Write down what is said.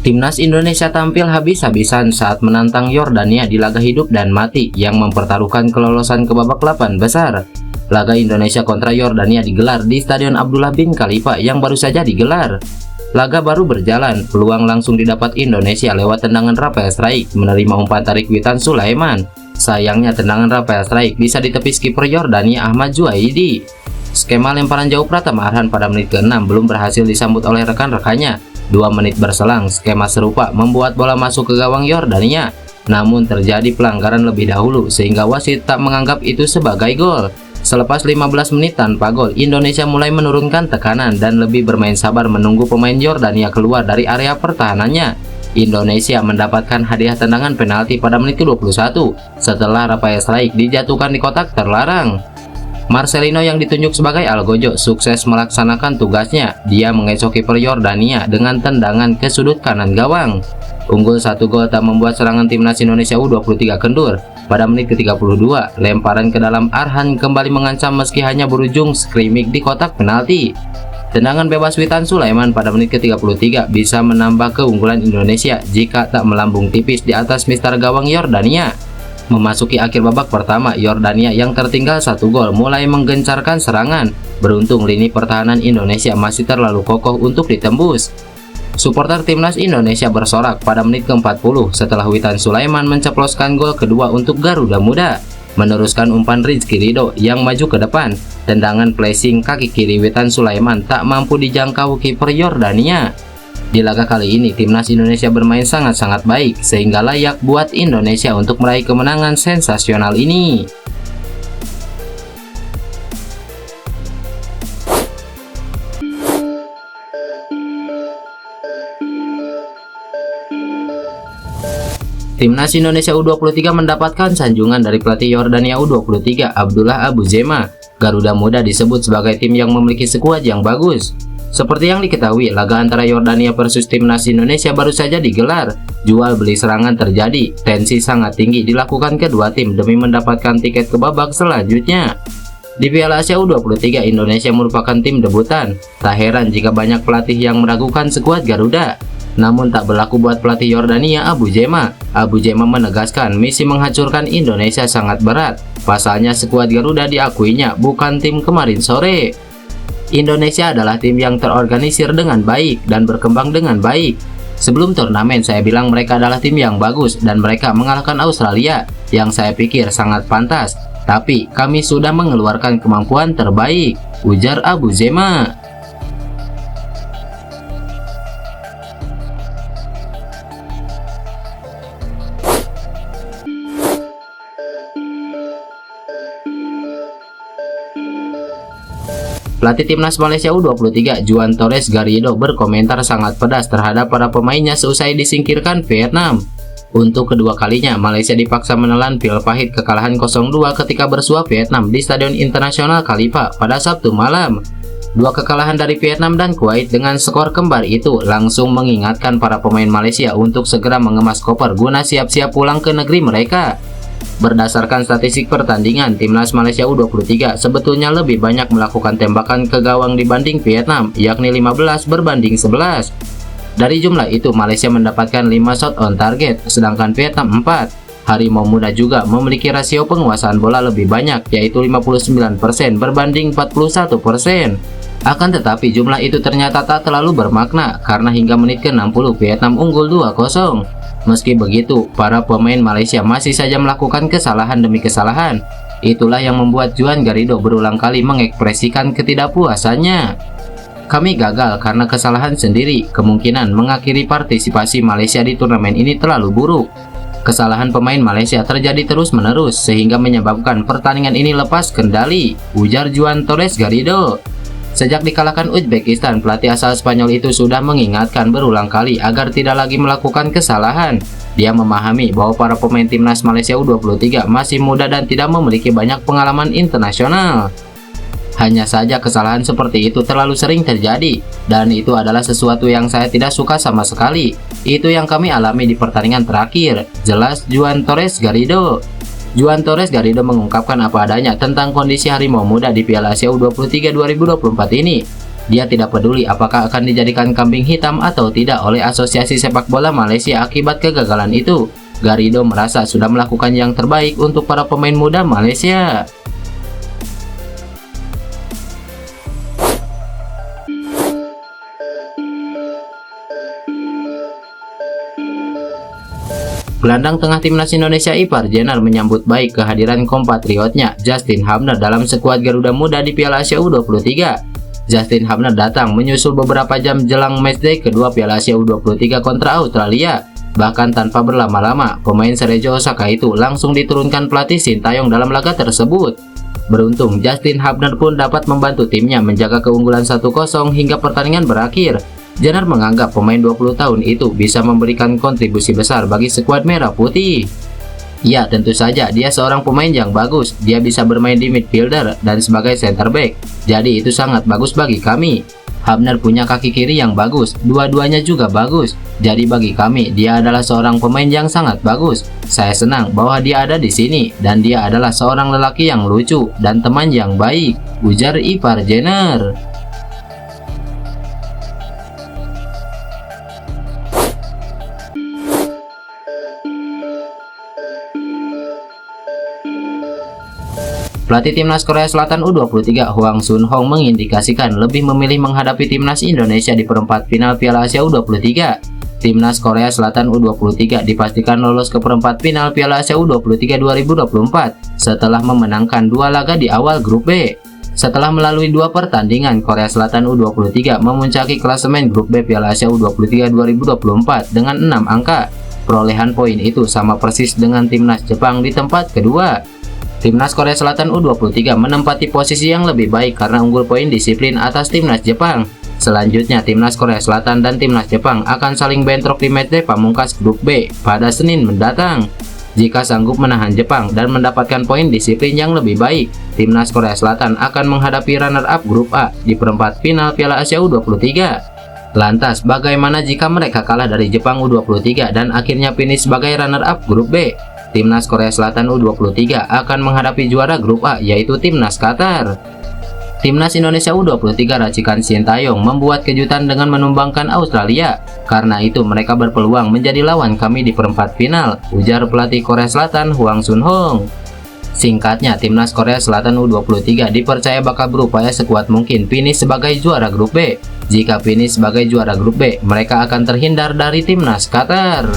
Timnas Indonesia tampil habis-habisan saat menantang Yordania di laga hidup dan mati yang mempertaruhkan kelolosan ke babak 8 besar. Laga Indonesia kontra Yordania digelar di Stadion Abdullah bin Khalifa yang baru saja digelar. Laga baru berjalan, peluang langsung didapat Indonesia lewat tendangan Rafael Struijk menerima umpan tarik witan Sulaiman. Sayangnya tendangan Rafael Struijk bisa ditepis kiper Yordania Ahmad Juaidi. Skema lemparan jauh Pratama Arhan pada menit ke-6 belum berhasil disambut oleh rekan-rekannya. 2 menit berselang, skema serupa membuat bola masuk ke gawang Yordania. Namun terjadi pelanggaran lebih dahulu sehingga wasit tak menganggap itu sebagai gol. Selepas 15 menit tanpa gol, Indonesia mulai menurunkan tekanan dan lebih bermain sabar menunggu pemain Yordania keluar dari area pertahanannya. Indonesia mendapatkan hadiah tendangan penalti pada menit ke-21 setelah Rafael Struijk dijatuhkan di kotak terlarang. Marcelino yang ditunjuk sebagai Algojo sukses melaksanakan tugasnya. Dia mengecoh kiper Yordania dengan tendangan ke sudut kanan gawang. Unggul 1 gol tak membuat serangan timnas Indonesia U23 kendur. Pada menit ke-32, lemparan ke dalam Arhan kembali mengancam meski hanya berujung skrimming di kotak penalti. Tendangan bebas witan Sulaiman pada menit ke-33 bisa menambah keunggulan Indonesia jika tak melambung tipis di atas mister gawang Yordania. Memasuki akhir babak pertama, Yordania yang tertinggal 1 gol mulai menggencarkan serangan. Beruntung lini pertahanan Indonesia masih terlalu kokoh untuk ditembus. Supporter timnas Indonesia bersorak pada menit ke-40 setelah witan Sulaiman menceploskan gol kedua untuk Garuda Muda. Meneruskan umpan Rizky Ridho yang maju ke depan. Tendangan placing kaki kiri witan Sulaiman tak mampu dijangkau kiper Yordania. Di laga kali ini, timnas Indonesia bermain sangat-sangat baik sehingga layak buat Indonesia untuk meraih kemenangan sensasional ini. Timnas Indonesia U23 mendapatkan sanjungan dari pelatih Yordania U23 Abdullah Abu Zema. Garuda Muda disebut sebagai tim yang memiliki skuad yang bagus. Seperti yang diketahui, laga antara Yordania versus timnas Indonesia baru saja digelar. Jual beli serangan terjadi, tensi sangat tinggi dilakukan kedua tim demi mendapatkan tiket ke babak selanjutnya. Di Piala Asia U23, Indonesia merupakan tim debutan. Tak heran jika banyak pelatih yang meragukan skuad Garuda. Namun tak berlaku buat pelatih Yordania Abu Zema. Abu Zema menegaskan misi menghancurkan Indonesia sangat berat. Pasalnya skuad Garuda diakuinya bukan tim kemarin sore. Indonesia adalah tim yang terorganisir dengan baik dan berkembang dengan baik. Sebelum turnamen saya bilang mereka adalah tim yang bagus dan mereka mengalahkan Australia yang saya pikir sangat pantas. Tapi kami sudah mengeluarkan kemampuan terbaik, ujar Abu Zema. Pelatih timnas Malaysia U23 Juan Torres Garrido berkomentar sangat pedas terhadap para pemainnya seusai disingkirkan Vietnam. Untuk kedua kalinya, Malaysia dipaksa menelan pil pahit kekalahan 0-2 ketika bersua Vietnam di Stadion Internasional Khalifa pada Sabtu malam. 2 kekalahan dari Vietnam dan Kuwait dengan skor kembar itu langsung mengingatkan para pemain Malaysia untuk segera mengemas koper guna siap-siap pulang ke negeri mereka. Berdasarkan statistik pertandingan, timnas Malaysia U23 sebetulnya lebih banyak melakukan tembakan ke gawang dibanding Vietnam, yakni 15 berbanding 11. Dari jumlah itu, Malaysia mendapatkan 5 shot on target, sedangkan Vietnam 4. Harimau Muda juga memiliki rasio penguasaan bola lebih banyak, yaitu 59% berbanding 41%. Akan tetapi jumlah itu ternyata tak terlalu bermakna, karena hingga menit ke-60 Vietnam unggul 2-0. Meski begitu, para pemain Malaysia masih saja melakukan kesalahan demi kesalahan. Itulah yang membuat Juan Garrido berulang kali mengekspresikan ketidakpuasannya. Kami gagal karena kesalahan sendiri, kemungkinan mengakhiri partisipasi Malaysia di turnamen ini terlalu buruk. Kesalahan pemain Malaysia terjadi terus-menerus sehingga menyebabkan pertandingan ini lepas kendali, ujar Juan Torres Garrido. Sejak dikalahkan Uzbekistan, pelatih asal Spanyol itu sudah mengingatkan berulang kali agar tidak lagi melakukan kesalahan. Dia memahami bahwa para pemain timnas Malaysia U23 masih muda dan tidak memiliki banyak pengalaman internasional. Hanya saja kesalahan seperti itu terlalu sering terjadi, dan itu adalah sesuatu yang saya tidak suka sama sekali. Itu yang kami alami di pertandingan terakhir, jelas Juan Torres Garrido. Juan Torres Garrido mengungkapkan apa adanya tentang kondisi Harimau Muda di Piala Asia U23 2024 ini. Dia tidak peduli apakah akan dijadikan kambing hitam atau tidak oleh Asosiasi Sepak Bola Malaysia akibat kegagalan itu. Garrido merasa sudah melakukan yang terbaik untuk para pemain muda Malaysia. Gelandang tengah timnas Indonesia Ipar Jenar menyambut baik kehadiran kompatriotnya Justin Hubner dalam skuad Garuda Muda di Piala Asia U23. Justin Hubner datang menyusul beberapa jam jelang matchday kedua Piala Asia U23 kontra Australia. Bahkan tanpa berlama-lama, pemain Cerezo Osaka itu langsung diturunkan pelatih Sintayong dalam laga tersebut. Beruntung, Justin Hubner pun dapat membantu timnya menjaga keunggulan 1-0 hingga pertandingan berakhir. Jenar menganggap pemain 20 tahun itu bisa memberikan kontribusi besar bagi skuad merah putih. Ya, tentu saja dia seorang pemain yang bagus. Dia bisa bermain di midfielder dan sebagai center back. Jadi itu sangat bagus bagi kami. Hubner punya kaki kiri yang bagus, dua-duanya juga bagus. Jadi bagi kami, dia adalah seorang pemain yang sangat bagus. Saya senang bahwa dia ada di sini dan dia adalah seorang lelaki yang lucu dan teman yang baik, ujar Ipar Jenar. Pelatih timnas Korea Selatan U23 Hwang Sun-hong mengindikasikan lebih memilih menghadapi timnas Indonesia di perempat final Piala Asia U23. Timnas Korea Selatan U23 dipastikan lolos ke perempat final Piala Asia U23 2024 setelah memenangkan dua laga di awal grup B. Setelah melalui dua pertandingan, Korea Selatan U23 memuncaki klasemen grup B Piala Asia U23 2024 dengan 6 angka. Perolehan poin itu sama persis dengan timnas Jepang di tempat kedua. Timnas Korea Selatan U23 menempati posisi yang lebih baik karena unggul poin disiplin atas timnas Jepang. Selanjutnya, timnas Korea Selatan dan timnas Jepang akan saling bentrok di matchday pamungkas grup B pada Senin mendatang. Jika sanggup menahan Jepang dan mendapatkan poin disiplin yang lebih baik, timnas Korea Selatan akan menghadapi runner-up grup A di perempat final Piala Asia U23. Lantas, bagaimana jika mereka kalah dari Jepang U23 dan akhirnya finish sebagai runner-up grup B? Timnas Korea Selatan U23 akan menghadapi juara grup A yaitu timnas Qatar. Timnas Indonesia U23 racikan Sintayong membuat kejutan dengan menumbangkan Australia. Karena itu mereka berpeluang menjadi lawan kami di perempat final, ujar pelatih Korea Selatan Hwang Sun-hong. Singkatnya, timnas Korea Selatan U23 dipercaya bakal berupaya sekuat mungkin finish sebagai juara grup B. Jika finish sebagai juara grup B, mereka akan terhindar dari timnas Qatar.